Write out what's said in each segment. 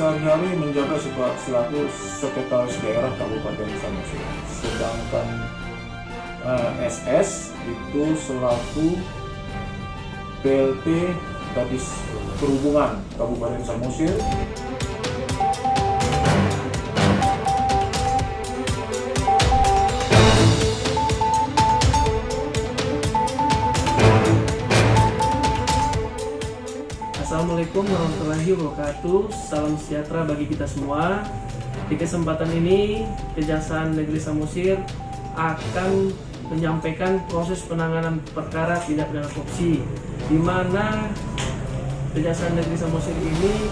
sehari-hari menjabat selaku Sekretaris Daerah Kabupaten Samosir. Sedangkan SS itu selaku PLT Kadis Perhubungan Kabupaten Samosir. Assalamualaikum warahmatullahi wabarakatuh. Salam sejahtera bagi kita semua. Di kesempatan ini, Kejaksaan Negeri Samosir akan menyampaikan proses penanganan perkara tindak pidana korupsi, di mana Kejaksaan Negeri Samosir ini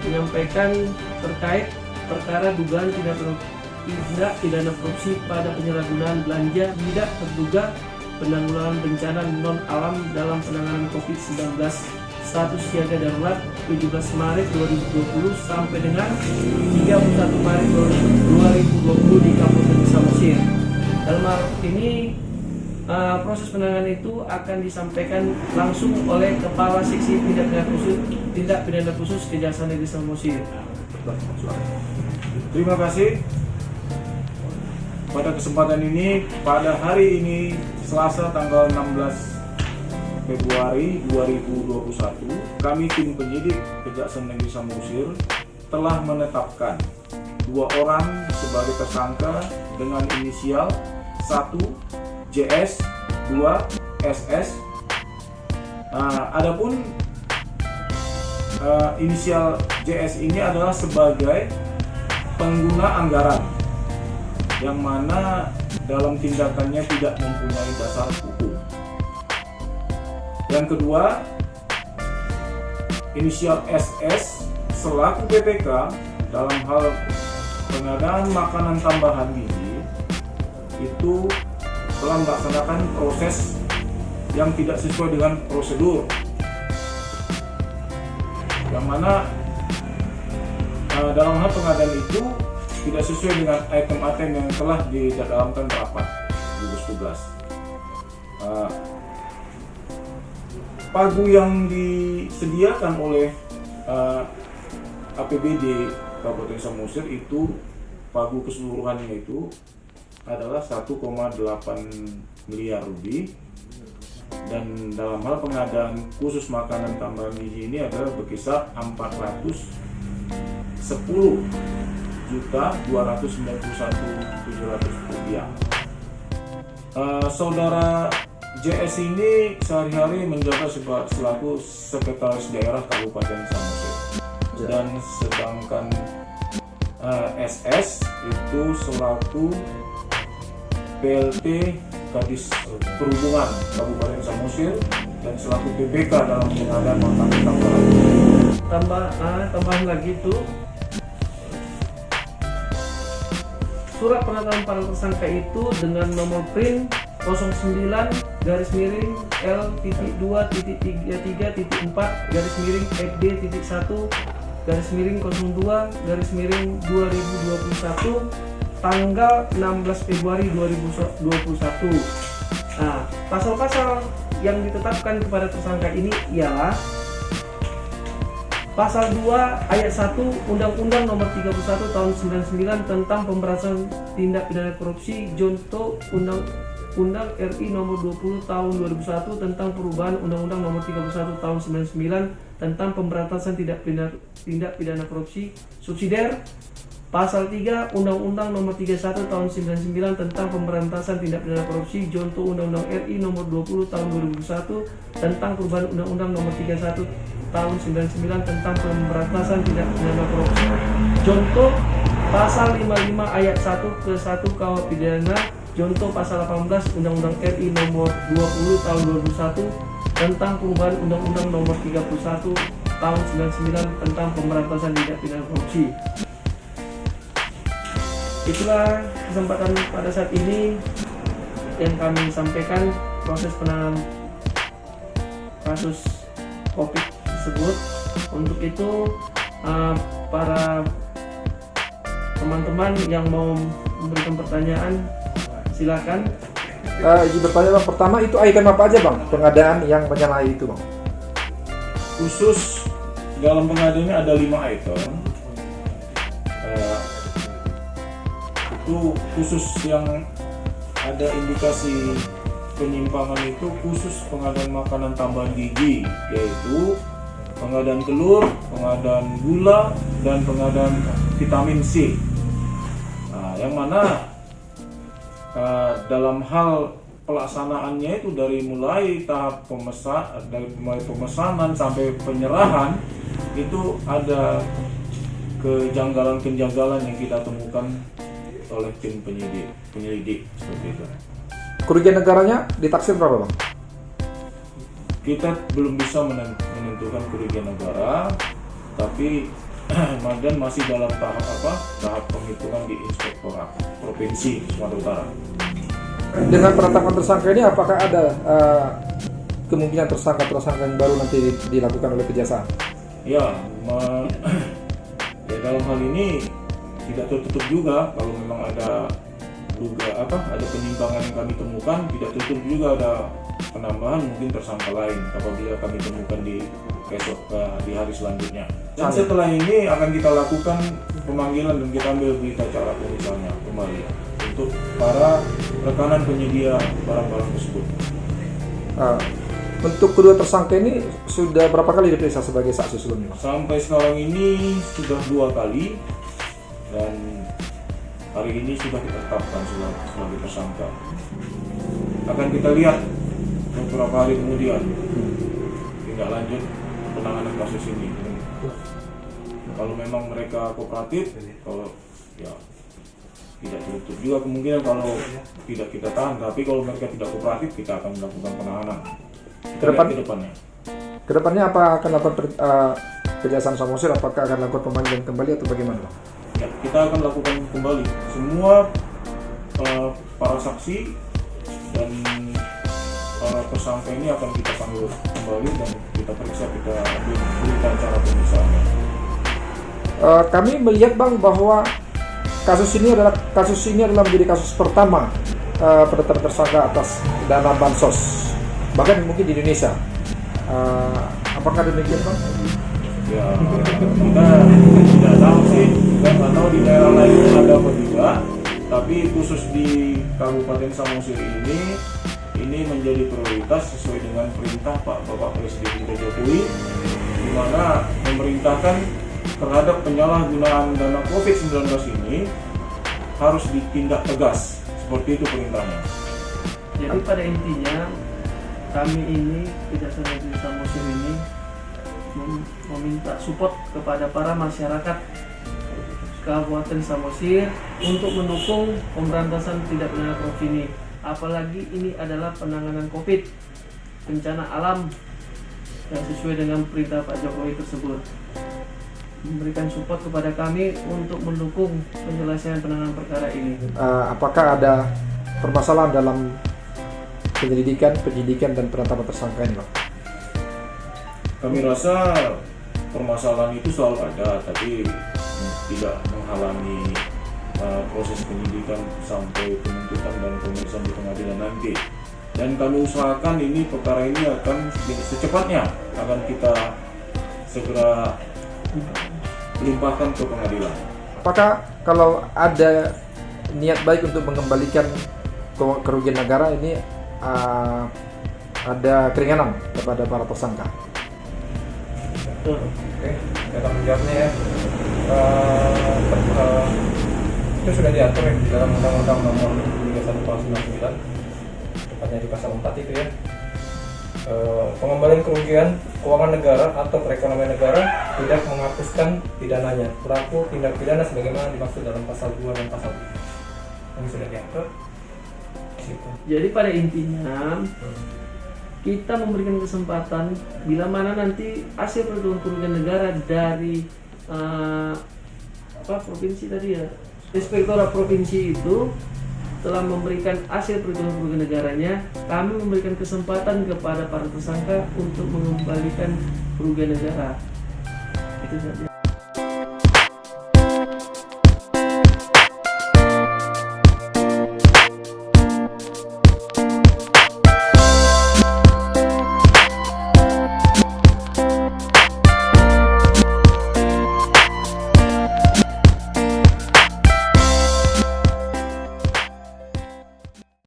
menyampaikan terkait perkara dugaan tindak pidana korupsi pada penyalahgunaan belanja tidak terduga penanggulangan bencana non alam dalam penanganan COVID-19 status siaga darurat 17 Maret 2020 sampai dengan 31 Maret 2020 di Kabupaten Samosir. Dalam hal ini proses penanganan itu akan disampaikan langsung oleh Kepala Seksi Tindak Pidana Khusus Kejaksaan Negeri Samosir. Terima kasih. Pada kesempatan ini, pada hari ini Selasa tanggal 16 Februari 2021, kami tim penyidik Kejaksaan Negeri Samosir telah menetapkan 2 orang sebagai tersangka dengan inisial 1 JS, 2 SS. Adapun inisial JS ini adalah sebagai pengguna anggaran yang mana dalam tindakannya tidak mempunyai dasar hukum. Yang kedua, inisial SS selaku PPK dalam hal pengadaan makanan tambahan gizi itu telah melaksanakan proses yang tidak sesuai dengan prosedur, yang mana dalam hal pengadaan itu tidak sesuai dengan item-item yang telah didalamkan rapat gugus tugas. Pagu yang disediakan oleh APBD Kabupaten Samosir itu pagu keseluruhannya itu adalah 1,8 miliar lebih, dan dalam hal pengadaan khusus makanan tambahan gizi ini adalah berkisar 410.291.700 rupiah. Saudara JS ini sehari-hari menjabat selaku Sekretaris Daerah Kabupaten Samosir, dan sedangkan SS itu selaku PLT Kadis Perhubungan Kabupaten Samosir dan selaku PPK dalam pengadaan makanan tambahan. Tambahan lagi itu surat penetapan para tersangka itu dengan nomor print 09-L-2-3.1-02-02/2021 tanggal 16 Februari 2021. Nah, pasal-pasal yang ditetapkan kepada tersangka ini ialah Pasal 2 Ayat 1 Undang-Undang Nomor 31 Tahun 99 tentang Pemberantasan Tindak Pidana Korupsi, contoh Undang RI Nomor 20 Tahun 2001 tentang perubahan Undang-Undang Nomor 31 Tahun 99 tentang Pemberantasan Tindak Pidana Korupsi subsidiar. Pasal 3 Undang-Undang Nomor 31 Tahun 99 tentang Pemberantasan Tindak Pidana Korupsi, contoh Undang-Undang RI Nomor 20 Tahun 2001 tentang perubahan Undang-Undang Nomor 31 Tahun 99 tentang Pemberantasan Tindak Pidana Korupsi, contoh Pasal 55 Ayat 1 ke 1 KUH Pidana, contoh Pasal 18 Undang-Undang RI Nomor 20 Tahun 2001 tentang perubahan Undang-Undang Nomor 31 Tahun 99 tentang Pemberantasan Tindak Pidana Korupsi. Itulah kesempatan pada saat ini yang kami sampaikan proses penanganan kasus COVID tersebut. Untuk itu para teman-teman yang mau memberikan pertanyaan silakan. Izin bertanya bang, pertama itu item apa aja bang pengadaan yang menyalahi itu bang? Khusus dalam pengadaan ini ada 5 item. Itu khusus yang ada indikasi penyimpangan itu khusus pengadaan makanan tambahan gizi, yaitu pengadaan telur, pengadaan gula, dan pengadaan vitamin C. Nah, yang mana dalam hal pelaksanaannya itu dari mulai tahap pemesanan sampai penyerahan itu ada kejanggalan-kejanggalan yang kita temukan oleh tim penyelidik seperti itu. Kerugian negaranya ditaksir berapa, Bang? Kita belum bisa menentukan kerugian negara, tapi dan masih dalam tahap penghitungan di Inspektorat Provinsi Sumatera Utara. Dengan penetapan tersangka ini, apakah ada kemungkinan tersangka yang baru nanti dilakukan oleh Kejaksaan? Ya, dalam hal ini tidak tertutup juga kalau memang ada penyimpangan yang kami temukan, tidak tertutup juga ada penambahan mungkin tersangka lain apabila kami temukan di hari selanjutnya. Dan setelah ini akan kita lakukan pemanggilan dan kita ambil berita acara misalnya kembali untuk para rekanan penyedia barang-barang tersebut. Untuk kedua tersangka ini sudah berapa kali diperiksa sebagai saksi sebelumnya? Sampai sekarang ini sudah 2 kali dan hari ini sudah kita tetapkan sebagai tersangka. Akan kita lihat beberapa hari kemudian tindak lanjut penanganan kasus ini. Kalau memang mereka kooperatif, kalau ya tidak tertutup juga kemungkinan kalau tidak kita tahan. Tapi kalau mereka tidak kooperatif, kita akan melakukan penahanan. Kedepannya apa akan lakukan Kejaksaan Samosir? Apakah akan lakukan pemanggilan kembali atau bagaimana? Ya, kita akan lakukan kembali semua para saksi dan para tersangka ini akan kita panggil kembali dan kita periksa, kita berikan cara pemeriksaannya. Kami melihat, Bang, bahwa kasus ini adalah menjadi kasus pertama penetapan tersangka atas dana bansos, bahkan mungkin di Indonesia. Apakah demikian, Bang? Ya, kita tidak tahu sih, kita nggak tahu di daerah lain ada apa tidak, tapi khusus di Kabupaten Samosir ini menjadi prioritas sesuai dengan perintah Bapak Presiden kita Jokowi, di mana memerintahkan terhadap penyalahgunaan dana COVID-19 ini harus ditindak tegas, seperti itu perintahnya. Jadi pada intinya kami ini Kejaksaan Negeri Samosir ini meminta support kepada para masyarakat Kabupaten Samosir untuk mendukung pemberantasan tindak pidana korupsi ini. Apalagi ini adalah penanganan COVID, bencana alam yang sesuai dengan perintah Pak Jokowi tersebut. Memberikan support kepada kami untuk mendukung penyelesaian penanganan perkara ini. Apakah ada permasalahan dalam penyidikan, dan penetapan tersangka ini, Bang? Kami rasa permasalahan itu selalu ada, tapi tidak menghalangi proses penyidikan sampai penuntutan dan pemeriksaan di pengadilan nanti. Dan kami usahakan perkara ini akan secepatnya akan kita segera limpahkan ke pengadilan. Apakah kalau ada niat baik untuk mengembalikan kerugian negara ini ada keringanan kepada para tersangka? Oke, dalam menjawabnya ya, itu sudah diatur ya di dalam Undang-Undang Nomor 31 Tahun 99, tepatnya di pasal 4 itu ya. Pengembalian kerugian keuangan negara atau perekonomian negara tidak menghapuskan pidananya. Pelaku tindak pidana sebagaimana dimaksud dalam pasal 2 dan pasal 3. Ini sudah diatur. Jadi pada intinya kita memberikan kesempatan bila mana nanti hasil perhitungan kerugian negara dari provinsi tadi ya, Inspektorat Provinsi itu telah memberikan hasil perhitungan kerugian negaranya, kami memberikan kesempatan kepada para tersangka untuk mengembalikan kerugian negara. Itu saja.